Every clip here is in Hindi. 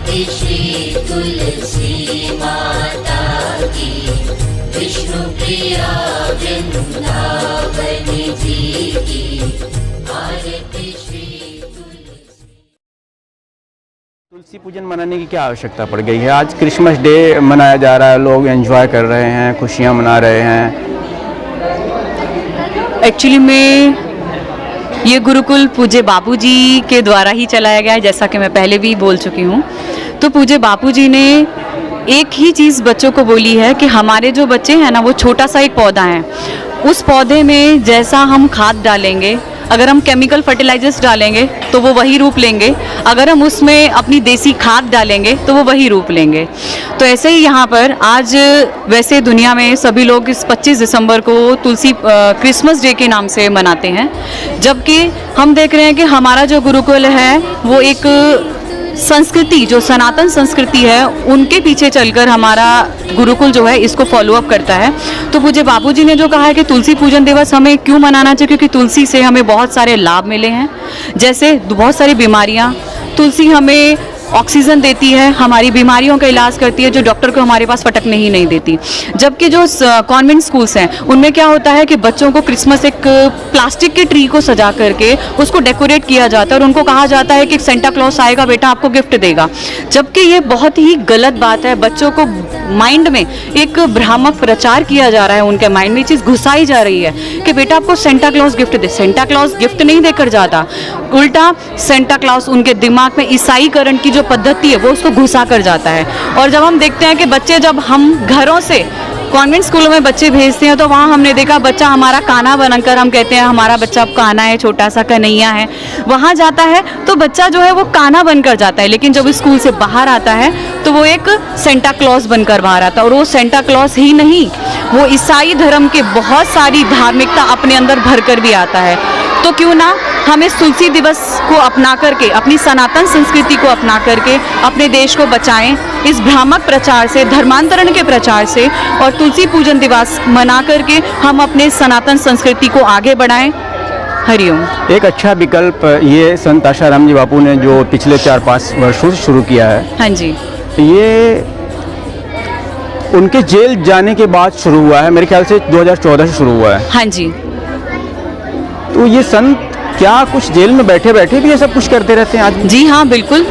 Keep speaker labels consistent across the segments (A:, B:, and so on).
A: आरती श्री तुलसी माता की, विष्णु प्रिया वृंदावन जी की, आरती श्री
B: तुलसी पूजन मनाने की क्या आवश्यकता पड़ गई है? आज क्रिसमस डे मनाया जा रहा है, लोग एंजॉय कर रहे हैं, खुशियां मना रहे हैं।
C: एक्चुअली में ये गुरुकुल पूज्य बापूजी के द्वारा ही चलाया गया है, जैसा कि मैं पहले भी बोल चुकी हूँ। तो पूज्य बापूजी ने एक ही चीज़ बच्चों को बोली है कि हमारे जो बच्चे हैं ना, वो छोटा सा एक पौधा है। उस पौधे में जैसा हम खाद डालेंगे, अगर हम केमिकल फर्टिलाइजर्स डालेंगे तो वो वही रूप लेंगे, अगर हम उसमें अपनी देसी खाद डालेंगे तो वो वही रूप लेंगे। तो ऐसे ही यहाँ पर आज वैसे दुनिया में सभी लोग इस 25 दिसंबर को तुलसी क्रिसमस डे के नाम से मनाते हैं, जबकि हम देख रहे हैं कि हमारा जो गुरुकुल है वो एक संस्कृति, जो सनातन संस्कृति है, उनके पीछे चलकर हमारा गुरुकुल जो है इसको फॉलो अप करता है। तो पूज्य बापूजी ने जो कहा है कि तुलसी पूजन दिवस हमें क्यों मनाना चाहिए, क्योंकि तुलसी से हमें बहुत सारे लाभ मिले हैं, जैसे बहुत सारी बीमारियां, तुलसी हमें ऑक्सीजन देती है, हमारी बीमारियों का इलाज करती है, जो डॉक्टर को हमारे पास फटकने ही नहीं देती। जबकि जो कॉन्वेंट स्कूल्स हैं उनमें क्या होता है कि बच्चों को क्रिसमस एक प्लास्टिक के ट्री को सजा करके उसको डेकोरेट किया जाता है और उनको कहा जाता है कि सेंटा क्लॉज आएगा बेटा, आपको गिफ्ट देगा। जबकि ये बहुत ही गलत बात है। बच्चों को माइंड में एक भ्रामक प्रचार किया जा रहा है, उनके माइंड में ये चीज़ घुसाई जा रही है कि बेटा आपको सेंटा क्लॉज गिफ्ट दे। सेंटा क्लॉज गिफ्ट नहीं देकर जाता, उल्टा सेंटा क्लॉज उनके दिमाग में ईसाईकरण की जो पद्धति है वो उसको घुसा कर जाता है। और जब हम देखते हैं कि बच्चे, जब हम घरों से कॉन्वेंट स्कूलों में बच्चे भेजते हैं तो वहाँ हमने देखा बच्चा हमारा कान्हा बनकर, हम कहते हैं हमारा बच्चा अब कान्हा है, छोटा सा कन्हैया है, वहाँ जाता है तो बच्चा जो है वो कान्हा बनकर जाता है, लेकिन जब स्कूल से बाहर आता है तो वो एक सेंटा क्लॉज बनकर बाहर आता है। और वो सेंटा क्लॉज ही नहीं, वो ईसाई धर्म के बहुत सारी धार्मिकता अपने अंदर भर कर भी आता है। तो क्यों ना हम इस तुलसी दिवस को अपना करके, अपनी सनातन संस्कृति को अपना करके अपने देश को बचाएं इस भ्रामक प्रचार से, धर्मांतरण के प्रचार से, और तुलसी पूजन दिवस मना करके हम अपने सनातन संस्कृति को आगे बढ़ाएं। हरिओम।
B: एक अच्छा विकल्प ये संत आशाराम जी बापू ने जो पिछले 4-5 वर्षों से शुरू किया है,
C: हाँ जी,
B: ये उनके जेल जाने के बाद शुरू हुआ है, मेरे ख्याल से 2014 से शुरू हुआ है।
C: हाँ जी।
B: तो ये संत क्या कुछ जेल में बैठे बैठे भी ये सब कुछ करते रहते हैं आज?
C: जी हाँ, बिल्कुल।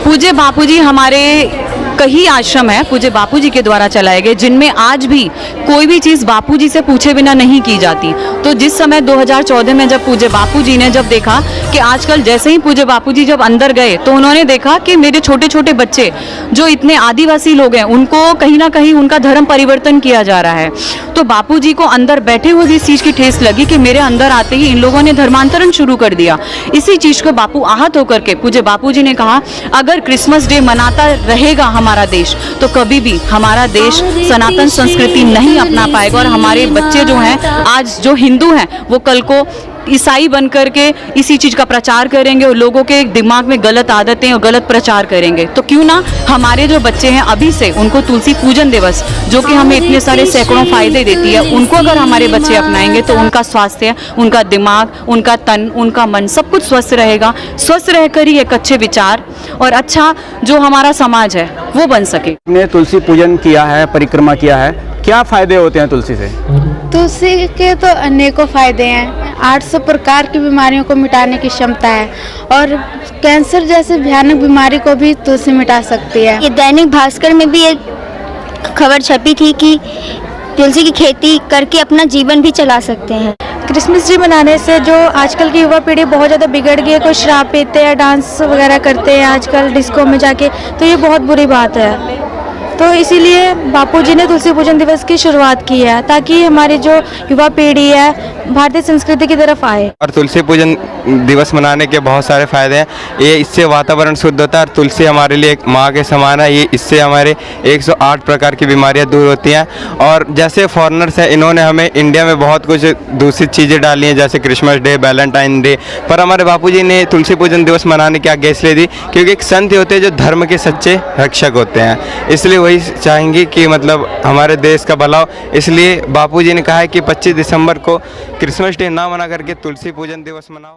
C: पूज्य बापूजी, हमारे कई आश्रम है पूज्य बापूजी के द्वारा चलाए गए, जिनमें आज भी कोई भी चीज़ बापूजी से पूछे बिना नहीं की जाती। तो जिस समय 2014 में जब पूज्य बापूजी ने जब देखा कि आजकल जैसे ही पूज्य बापूजी जब अंदर गए तो उन्होंने देखा कि मेरे छोटे छोटे बच्चे जो इतने आदिवासी लोग हैं उनको कहीं ना कहीं उनका धर्म परिवर्तन किया जा रहा है। तो बापूजी को अंदर बैठे हुए इस चीज़ की ठेस लगी कि मेरे अंदर आते ही इन लोगों ने धर्मांतरण शुरू कर दिया। इसी चीज़ को बापू आहत होकर के पूज्य बापूजी ने कहा, अगर क्रिसमस डे मनाता रहेगा हमारा देश तो कभी भी हमारा देश सनातन संस्कृति नहीं अपना पाएगा, और हमारे बच्चे जो हैं आज जो हिंदू हैं वो कल को ईसाई बन करके इसी चीज़ का प्रचार करेंगे और लोगों के दिमाग में गलत आदतें और गलत प्रचार करेंगे। तो क्यों ना हमारे जो बच्चे हैं अभी से उनको तुलसी पूजन दिवस, जो कि हमें इतने सारे सैकड़ों फायदे देती है, उनको अगर हमारे बच्चे अपनाएंगे तो उनका स्वास्थ्य, उनका दिमाग, उनका तन, उनका मन सब कुछ स्वस्थ रहेगा। स्वस्थ रहकर ही एक अच्छे विचार और अच्छा जो हमारा समाज है वो बन सके।
B: ने तुलसी पूजन किया है, परिक्रमा किया है, क्या फायदे होते हैं तुलसी से?
D: तुलसी के तो अनेकों फायदे हैं। 800 प्रकार की बीमारियों को मिटाने की क्षमता है और कैंसर जैसे भयानक बीमारी को भी तुलसी मिटा सकती है।
E: ये दैनिक भास्कर में भी एक खबर छपी थी कि तुलसी की खेती करके अपना जीवन भी चला सकते हैं।
D: क्रिसमस डे मनाने से जो आजकल की युवा पीढ़ी बहुत ज़्यादा बिगड़ गई है, कोई शराब पीते हैं, डांस वगैरह करते हैं आजकल डिस्को में जाके, तो ये बहुत बुरी बात है। तो इसीलिए बापूजी ने तुलसी पूजन दिवस की शुरुआत की है ताकि हमारी जो युवा पीढ़ी है भारतीय संस्कृति की तरफ आए।
F: और तुलसी पूजन दिवस मनाने के बहुत सारे फायदे हैं। ये इससे वातावरण शुद्ध होता है और तुलसी हमारे लिए एक माँ के समान है। ये इससे हमारे 108 प्रकार की बीमारियां दूर होती हैं। और जैसे फॉरेनर्स हैं, इन्होंने हमें इंडिया में बहुत कुछ दूसरी चीज़ें डाली हैं जैसे क्रिसमस डे, वैलेंटाइन डे, पर हमारे बापूजी ने तुलसी पूजन दिवस मनाने की आज्ञा इसलिए दी क्योंकि एक संत होते हैं जो धर्म के सच्चे रक्षक होते हैं। इसलिए वही चाहेंगे कि मतलब हमारे देश का भला हो, इसलिए बापूजी ने कहा है कि 25 दिसंबर को क्रिसमस डे ना मना करके तुलसी पूजन दिवस मनाओ।